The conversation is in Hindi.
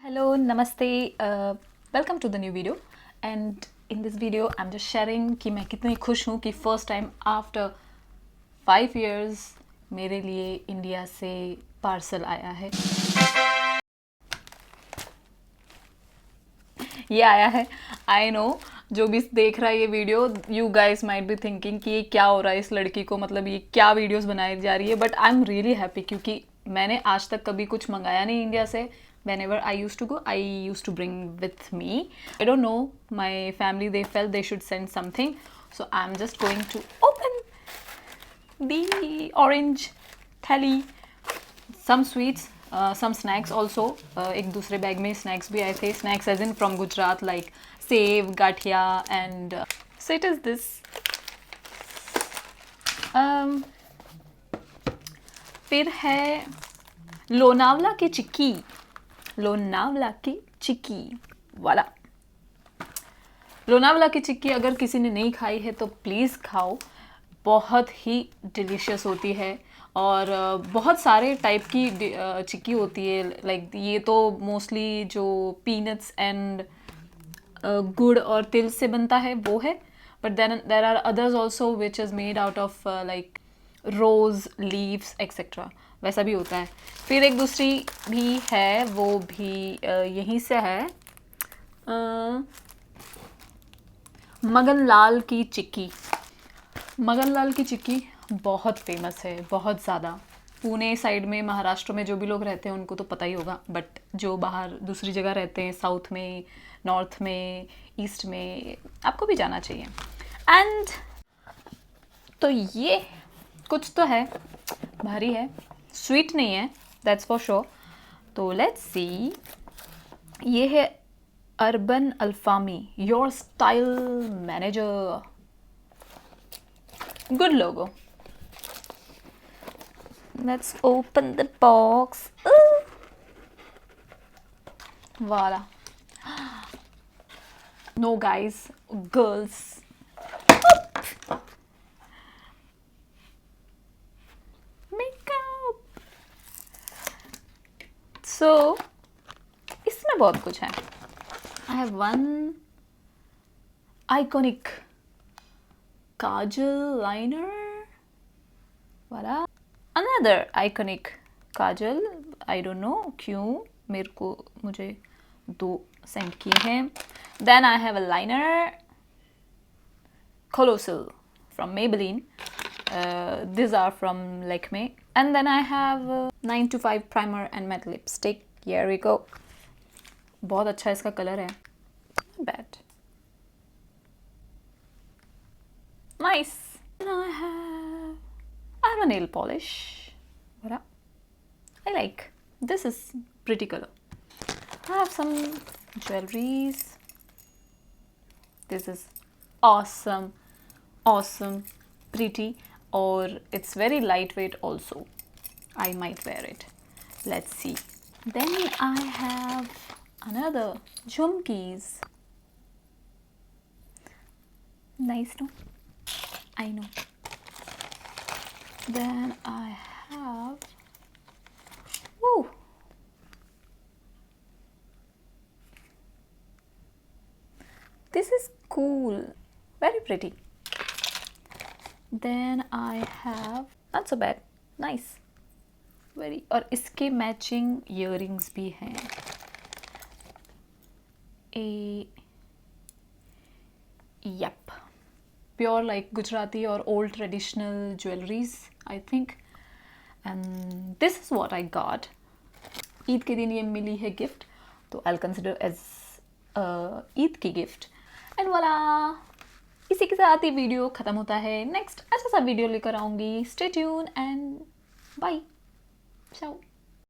Hello, namaste. Welcome to the new video. And in this video, I'm just sharing कि मैं कितनी खुश हूँ कि first time after 5 years मेरे लिए इंडिया से पार्सल आया है. ये आया है. I know जो भी देख रहा है ये video, you guys might be thinking कि ये क्या हो रहा है इस लड़की को, मतलब ये क्या वीडियोस बनाई जा रही है. But I am really happy क्योंकि मैंने आज तक कभी कुछ मंगाया नहीं इंडिया से. Whenever I used to go, I used to bring with me. I don't know, my family, they felt they should send something. So I'm just going to open the orange thali. Some sweets, some snacks also. एक दूसरे बैग में snacks भी आए थे. Snacks as in from Gujarat, like save, gathiya and so it is this. फिर है लोनावला की चिक्की. लोनावला की चिक्की वाला. लोनावला की चिक्की अगर किसी ने नहीं खाई है तो प्लीज़ खाओ. बहुत ही डिलीशियस होती है और बहुत सारे टाइप की चिक्की होती है. लाइक ये तो मोस्टली जो पीनट्स एंड गुड़ और तिल से बनता है वो है. But then there are others also which is made out of like rose leaves etcetera. वैसा भी होता है. फिर एक दूसरी भी है, वो भी यहीं से है. मगन लाल की चिक्की. मगन लाल की चिक्की बहुत फेमस है, बहुत ज़्यादा. पुणे साइड में, महाराष्ट्र में जो भी लोग रहते हैं उनको तो पता ही होगा. बट जो बाहर दूसरी जगह रहते हैं, साउथ में, नॉर्थ में, ईस्ट में, आपको भी जाना चाहिए. एंड तो ये कुछ तो है, भारी है, स्वीट नहीं है, दैट्स फॉर श्योर. तो लेट्स सी. ये है अर्बन अल्फामी, your style manager. Good logo. Let's open the box. Voila. No guys, girls. So इसमें बहुत कुछ है. I have one iconic kajal liner वाला. Another iconic kajal. I don't know क्यों मुझे 2 सेंड किए हैं. Then I have a liner colossal from Maybelline. These are from Lakme. And then I have 925 primer and matte lipstick. Here we go. बहुत अच्छा इसका कलर है. Not bad. Nice. And I have a nail polish. What? I like. This is pretty color. I have some jewelries. This is awesome. Awesome, pretty, or it's very lightweight also. I might wear it. Let's see. Then I have another jhumkis. Nice, no? I know. Then I have, woo, this is cool, very pretty. Then I have, not so bad, nice, very. और इसके मैचिंग इयरिंग्स भी हैं. Yep, प्योर लाइक गुजराती और old traditional jewelleries I think. And this is what I got. Eid के दिन ये मिली है गिफ्ट, तो आई कंसिडर एज ईद की गिफ्ट. एंड वाला, इसी के साथ ही वीडियो ख़त्म होता है. नेक्स्ट अच्छा सा वीडियो लेकर आऊँगी. Stay tune and bye. चाओ.